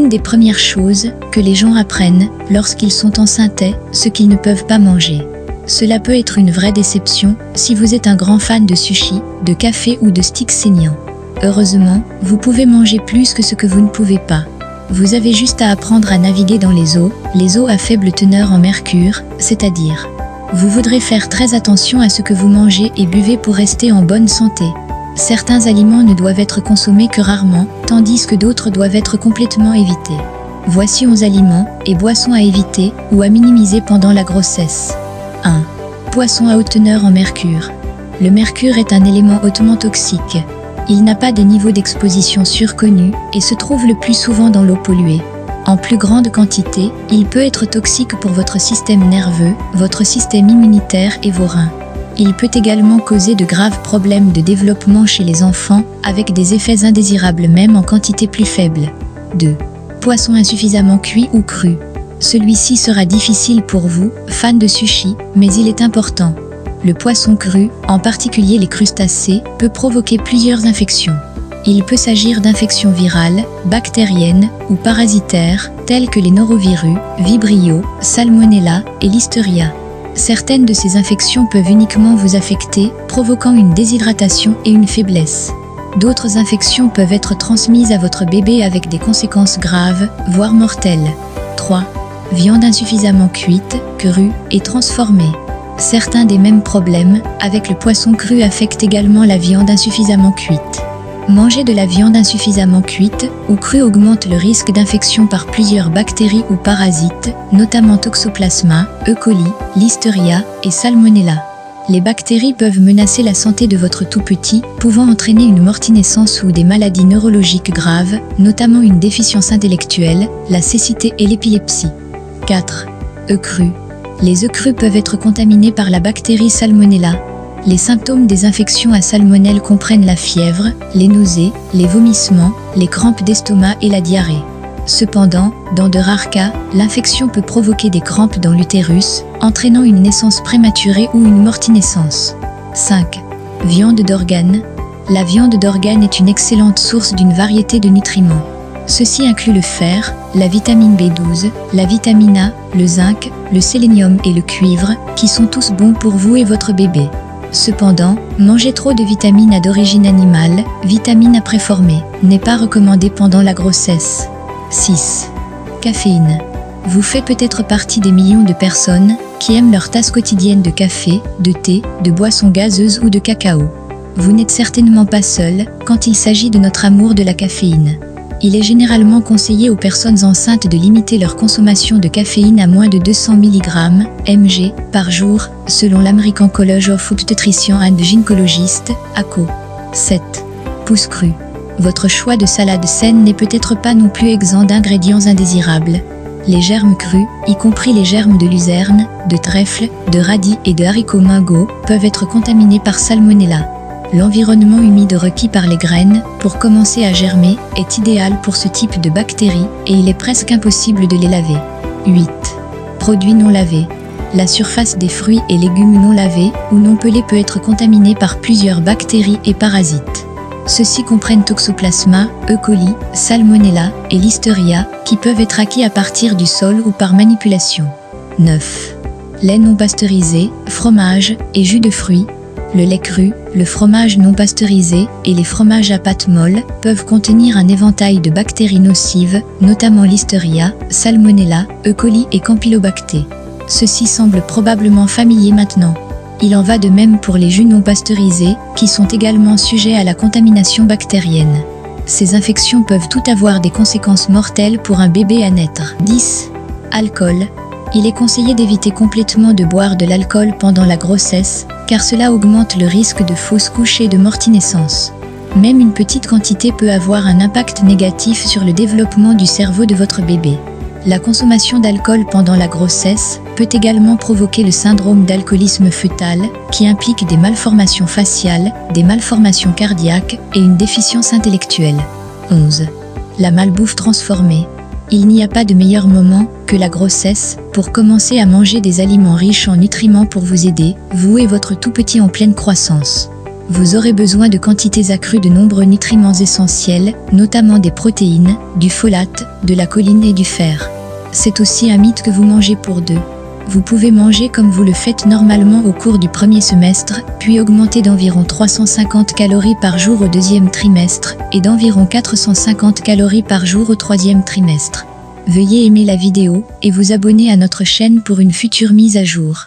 L'une des premières choses que les gens apprennent lorsqu'ils sont enceintes est ce qu'ils ne peuvent pas manger. Cela peut être une vraie déception si vous êtes un grand fan de sushi, de café ou de sticks saignants. Heureusement, vous pouvez manger plus que ce que vous ne pouvez pas. Vous avez juste à apprendre à naviguer dans les eaux à faible teneur en mercure, c'est-à-dire. Vous voudrez faire très attention à ce que vous mangez et buvez pour rester en bonne santé. Certains aliments ne doivent être consommés que rarement, tandis que d'autres doivent être complètement évités. Voici 11 aliments et boissons à éviter ou à minimiser pendant la grossesse. 1. Poisson à haute teneur en mercure. Le mercure est un élément hautement toxique. Il n'a pas de niveau d'exposition sûr connu et se trouve le plus souvent dans l'eau polluée. En plus grande quantité, il peut être toxique pour votre système nerveux, votre système immunitaire et vos reins. Il peut également causer de graves problèmes de développement chez les enfants, avec des effets indésirables même en quantité plus faible. 2. Poisson insuffisamment cuit ou cru. Celui-ci sera difficile pour vous, fans de sushi, mais il est important. Le poisson cru, en particulier les crustacés, peut provoquer plusieurs infections. Il peut s'agir d'infections virales, bactériennes ou parasitaires, telles que les norovirus, Vibrio, Salmonella et Listeria. Certaines de ces infections peuvent uniquement vous affecter, provoquant une déshydratation et une faiblesse. D'autres infections peuvent être transmises à votre bébé avec des conséquences graves, voire mortelles. 3. Viande insuffisamment cuite, crue et transformée. Certains des mêmes problèmes avec le poisson cru affectent également la viande insuffisamment cuite. Manger de la viande insuffisamment cuite ou crue augmente le risque d'infection par plusieurs bactéries ou parasites, notamment Toxoplasma, E. coli, Listeria et Salmonella. Les bactéries peuvent menacer la santé de votre tout-petit, pouvant entraîner une mortinescence ou des maladies neurologiques graves, notamment une déficience intellectuelle, la cécité et l'épilepsie. 4. Œufs crus. Les œufs crus peuvent être contaminés par la bactérie Salmonella. Les symptômes des infections à salmonelle comprennent la fièvre, les nausées, les vomissements, les crampes d'estomac et la diarrhée. Cependant, dans de rares cas, l'infection peut provoquer des crampes dans l'utérus, entraînant une naissance prématurée ou une mortinescence. 5. Viande d'organe. La viande d'organe est une excellente source d'une variété de nutriments. Ceci inclut le fer, la vitamine B12, la vitamine A, le zinc, le sélénium et le cuivre, qui sont tous bons pour vous et votre bébé. Cependant, manger trop de vitamines A d'origine animale, vitamines A préformées, n'est pas recommandé pendant la grossesse. 6. Caféine. Vous faites peut-être partie des millions de personnes qui aiment leur tasse quotidienne de café, de thé, de boissons gazeuses ou de cacao. Vous n'êtes certainement pas seul quand il s'agit de notre amour de la caféine. Il est généralement conseillé aux personnes enceintes de limiter leur consommation de caféine à moins de 200 mg/mg par jour, selon l'American College of Obstetricians and Gynecologists, ACO. 7. Pousse crue. Votre choix de salade saine n'est peut-être pas non plus exempt d'ingrédients indésirables. Les germes crus, y compris les germes de luzerne, de trèfle, de radis et de haricots mingots, peuvent être contaminés par Salmonella. L'environnement humide requis par les graines, pour commencer à germer, est idéal pour ce type de bactéries et il est presque impossible de les laver. 8. Produits non lavés. La surface des fruits et légumes non lavés ou non pelés peut être contaminée par plusieurs bactéries et parasites. Ceux-ci comprennent Toxoplasma, E. coli, Salmonella et Listeria, qui peuvent être acquis à partir du sol ou par manipulation. 9. Lait non pasteurisé, fromage et jus de fruits. Le lait cru, le fromage non pasteurisé et les fromages à pâte molle peuvent contenir un éventail de bactéries nocives, notamment Listeria, Salmonella, E. coli et Campylobacter. Ceux-ci semblent probablement familiers maintenant. Il en va de même pour les jus non pasteurisés, qui sont également sujets à la contamination bactérienne. Ces infections peuvent toutes avoir des conséquences mortelles pour un bébé à naître. 10. Alcool. Il est conseillé d'éviter complètement de boire de l'alcool pendant la grossesse, car cela augmente le risque de fausse couche et de mortinescence. Même une petite quantité peut avoir un impact négatif sur le développement du cerveau de votre bébé. La consommation d'alcool pendant la grossesse peut également provoquer le syndrome d'alcoolisme fœtal, qui implique des malformations faciales, des malformations cardiaques et une déficience intellectuelle. 11. La malbouffe transformée. Il n'y a pas de meilleur moment que la grossesse pour commencer à manger des aliments riches en nutriments pour vous aider, vous et votre tout petit en pleine croissance. Vous aurez besoin de quantités accrues de nombreux nutriments essentiels, notamment des protéines, du folate, de la choline et du fer. C'est aussi un mythe que vous mangez pour deux. Vous pouvez manger comme vous le faites normalement au cours du premier semestre, puis augmenter d'environ 350 calories par jour au deuxième trimestre et d'environ 450 calories par jour au troisième trimestre. Veuillez aimer la vidéo et vous abonner à notre chaîne pour une future mise à jour.